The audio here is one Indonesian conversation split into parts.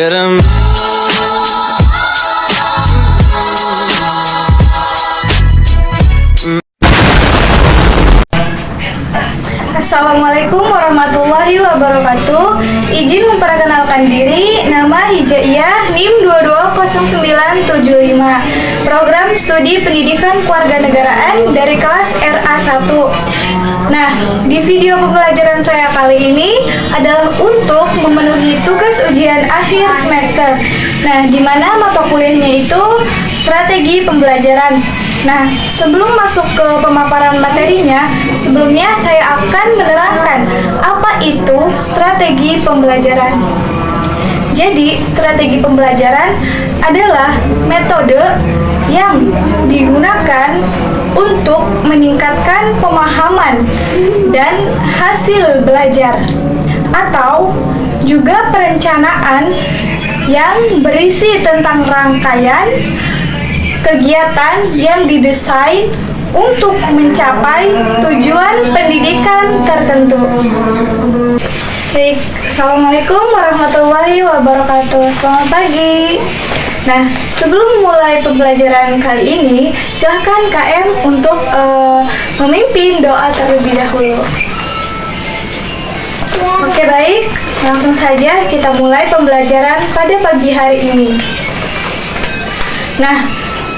Assalamualaikum warahmatullahi wabarakatuh. Izin memperkenalkan diri, nama Hijaiyah NIM 220975, Program Studi Pendidikan Kewarganegaraan dari kelas RA1. Nah, di video pembelajaran saya kali ini adalah untuk memenuhi tugas ujian akhir semester. Nah, di mana mata kuliahnya itu strategi pembelajaran. Nah, sebelum masuk ke pemaparan materinya, sebelumnya saya akan menerangkan apa itu strategi pembelajaran. Jadi, strategi pembelajaran adalah metode yang digunakan untuk meningkatkan pemahaman dan hasil belajar, atau juga perencanaan yang berisi tentang rangkaian kegiatan yang didesain untuk mencapai tujuan pendidikan tertentu. Baik, Assalamualaikum warahmatullahi wabarakatuh. Selamat pagi. Nah, sebelum mulai pembelajaran kali ini, silahkan KM untuk memimpin doa terlebih dahulu. Oke, baik. Langsung saja kita mulai pembelajaran pada pagi hari ini. Nah,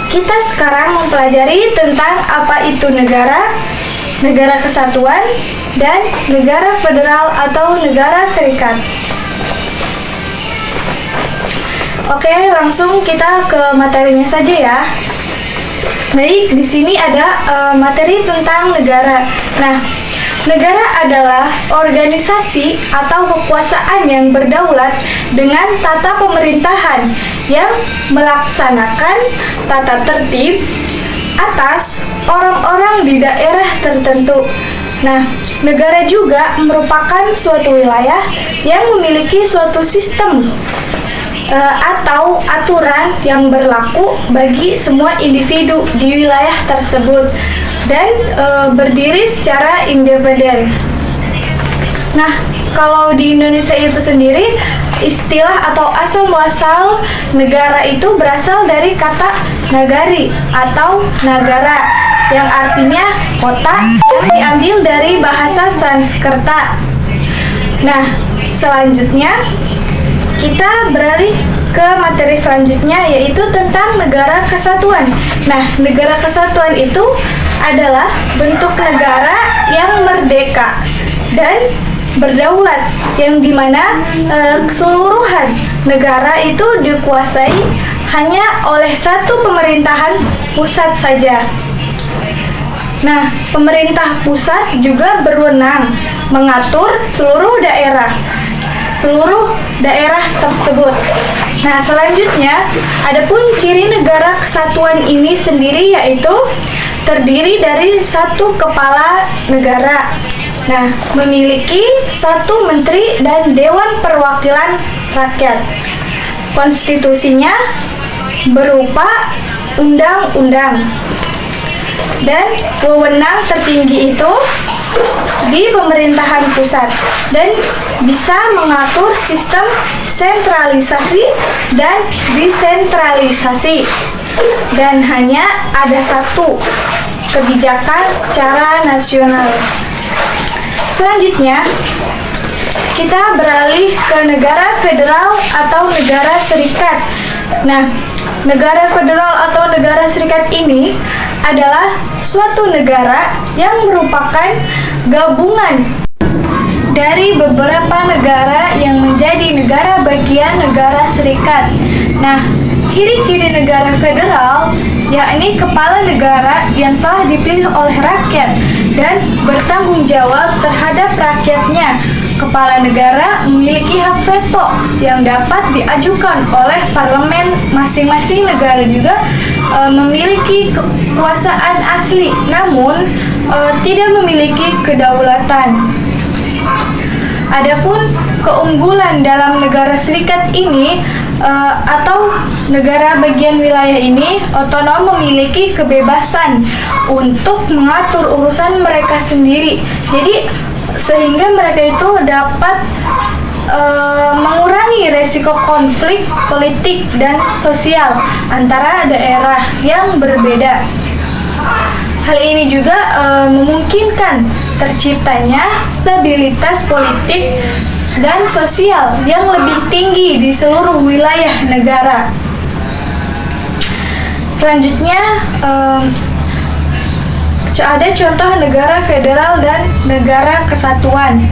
kita sekarang mempelajari tentang apa itu negara, negara kesatuan, dan negara federal atau negara serikat. Oke, langsung kita ke materinya saja ya. Baik, di sini ada materi tentang negara. Nah, negara adalah organisasi atau kekuasaan yang berdaulat dengan tata pemerintahan yang melaksanakan tata tertib atas orang-orang di daerah tertentu. Nah, negara juga merupakan suatu wilayah yang memiliki suatu sistem atau aturan yang berlaku bagi semua individu di wilayah tersebut dan berdiri secara independen. Nah, kalau di Indonesia itu sendiri, istilah atau asal-muasal negara itu berasal dari kata nagari atau nagara, yang artinya kota, yang diambil dari bahasa Sanskerta. Nah, selanjutnya kita beralih ke materi selanjutnya, yaitu tentang negara kesatuan. Nah, negara kesatuan itu adalah bentuk negara yang merdeka dan berdaulat, yang dimana keseluruhan negara itu dikuasai hanya oleh satu pemerintahan pusat saja. Nah, pemerintah pusat juga berwenang mengatur seluruh daerah tersebut. Nah, selanjutnya, adapun ciri negara kesatuan ini sendiri yaitu terdiri dari satu kepala negara. Nah, memiliki satu menteri dan dewan perwakilan rakyat. Konstitusinya berupa undang-undang. Dan wewenang tertinggi itu di pemerintahan pusat dan bisa mengatur sistem sentralisasi dan desentralisasi, dan hanya ada satu kebijakan secara nasional. Selanjutnya, kita beralih ke negara federal atau negara serikat. Nah, negara federal atau negara serikat ini adalah suatu negara yang merupakan gabungan dari beberapa negara yang menjadi negara bagian negara serikat. Nah, ciri-ciri negara federal yakni kepala negara yang telah dipilih oleh rakyat dan bertanggung jawab terhadap rakyatnya. Kepala negara memiliki hak veto yang dapat diajukan oleh parlemen. Masing-masing negara juga memiliki kekuasaan asli, namun tidak memiliki kedaulatan. Adapun keunggulan dalam negara serikat ini atau negara bagian wilayah ini otonom, memiliki kebebasan untuk mengatur urusan mereka sendiri. Jadi sehingga mereka itu dapat mengurangi resiko konflik politik dan sosial antara daerah yang berbeda. Hal ini juga memungkinkan terciptanya stabilitas politik dan sosial yang lebih tinggi di seluruh wilayah negara. Selanjutnya, ada contoh negara federal dan negara kesatuan.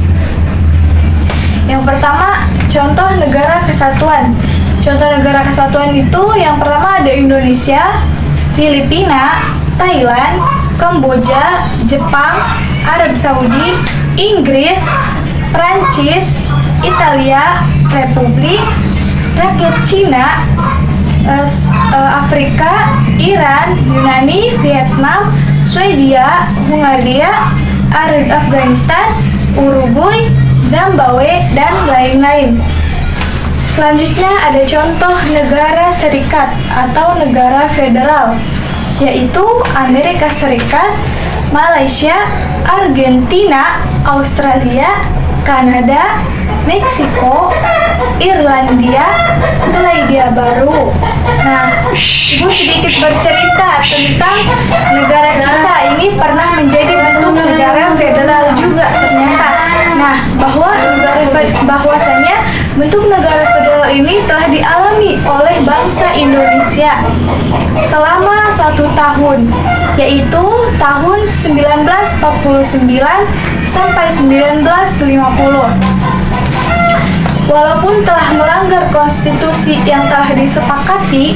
Yang pertama, contoh negara kesatuan. Contoh negara kesatuan itu yang pertama ada Indonesia, Filipina, Thailand, Kamboja, Jepang, Arab Saudi, Inggris, Prancis, Italia, Republik Rakyat Cina, Afrika, Iran, Yunani, Vietnam, Swedia, Hungaria, Afghanistan, Uruguay, Zimbabwe, dan lain-lain. Selanjutnya ada contoh negara serikat atau negara federal, yaitu Amerika Serikat, Malaysia, Argentina, Australia, Kanada, Meksiko, Irlandia, Selandia Baru. Nah, Ibu sedikit bercerita tentang negara kita ini pernah menjadi bentuk negara federal juga ternyata. Nah, bahwasanya bentuk negara federal ini telah dialami oleh bangsa Indonesia selama 1 tahun, yaitu tahun 1949 sampai 1950. Walaupun telah melanggar konstitusi yang telah disepakati,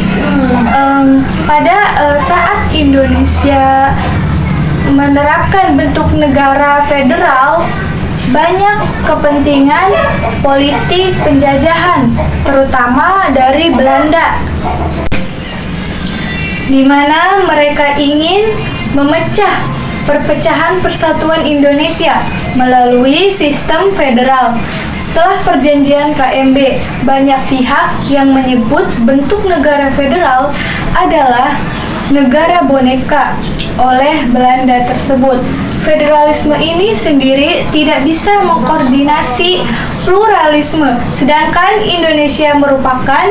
pada saat Indonesia menerapkan bentuk negara federal, banyak kepentingan politik penjajahan, terutama dari Belanda, di mana mereka ingin memecah perpecahan persatuan Indonesia melalui sistem federal. Setelah perjanjian KMB, banyak pihak yang menyebut bentuk negara federal adalah negara boneka oleh Belanda tersebut. Federalisme ini sendiri tidak bisa mengkoordinasi pluralisme, sedangkan Indonesia merupakan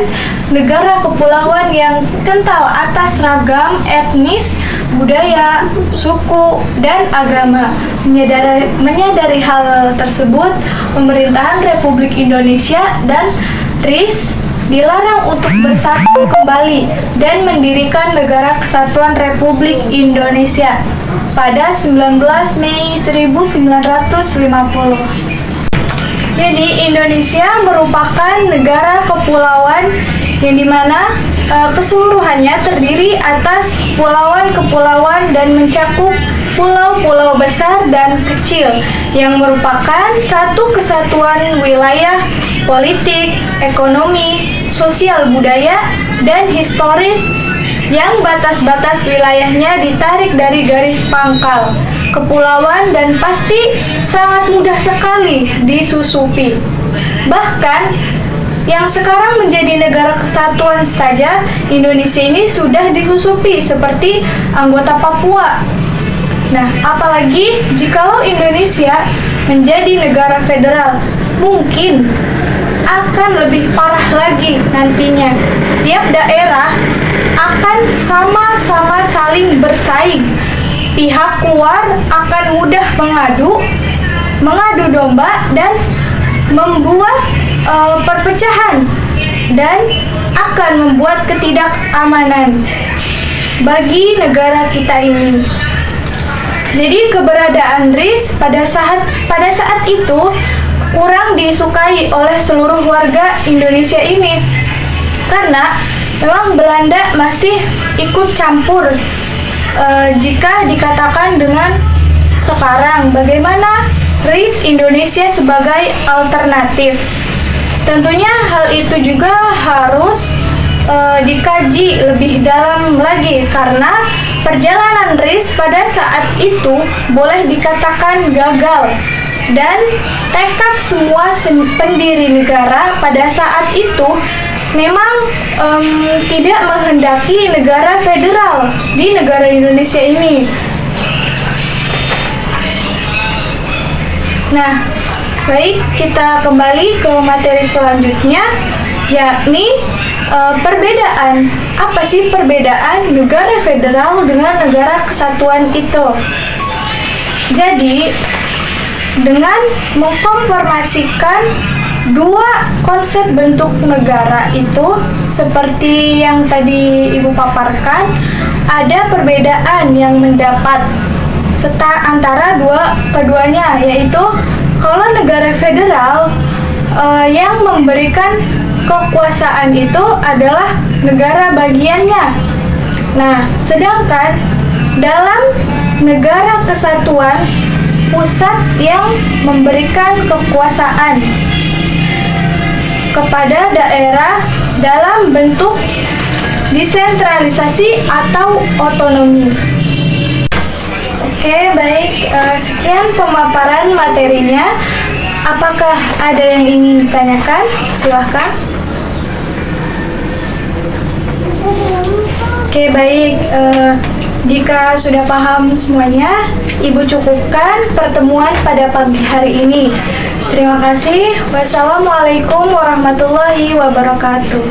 negara kepulauan yang kental atas ragam etnis, budaya, suku, dan agama. Menyadari hal tersebut, pemerintahan Republik Indonesia dan RIS dilarang untuk bersatu kembali dan mendirikan Negara Kesatuan Republik Indonesia pada 19 Mei 1950. Jadi Indonesia merupakan negara kepulauan yang dimana keseluruhannya terdiri atas kepulauan dan mencakup pulau-pulau besar dan kecil yang merupakan satu kesatuan wilayah politik, ekonomi, sosial budaya, dan historis yang batas-batas wilayahnya ditarik dari garis pangkal kepulauan dan pasti sangat mudah sekali disusupi. Bahkan yang sekarang menjadi negara kesatuan saja, Indonesia ini sudah disusupi seperti anggota Papua. Nah, apalagi jikalau Indonesia menjadi negara federal, mungkin akan lebih parah lagi nantinya. Setiap daerah akan sama-sama saling bersaing. Pihak luar akan mudah mengadu domba dan membuat perpecahan dan akan membuat ketidakamanan bagi negara kita ini. Jadi keberadaan RIS pada saat itu kurang disukai oleh seluruh warga Indonesia ini karena memang Belanda masih ikut campur. Jika dikatakan dengan sekarang bagaimana RIS Indonesia sebagai alternatif, tentunya hal itu juga harus dikaji lebih dalam lagi karena perjalanan RIS pada saat itu boleh dikatakan gagal dan tekad semua pendiri negara pada saat itu memang tidak menghendaki negara federal di negara Indonesia ini. Nah, Baik, kita kembali ke materi selanjutnya, yakni perbedaan. Apa sih perbedaan negara federal dengan negara kesatuan itu? Jadi, dengan mengkonformasikan dua konsep bentuk negara itu, seperti yang tadi Ibu paparkan, ada perbedaan yang mendapat antara keduanya, yaitu kalau negara federal yang memberikan kekuasaan itu adalah negara bagiannya. Nah, sedangkan dalam negara kesatuan, pusat yang memberikan kekuasaan kepada daerah dalam bentuk desentralisasi atau otonomi. Oke, baik. Sekian pemaparan materinya. Apakah ada yang ingin ditanyakan? Silahkan. Oke, baik. Jika sudah paham semuanya, Ibu cukupkan pertemuan pada pagi hari ini. Terima kasih. Wassalamualaikum warahmatullahi wabarakatuh.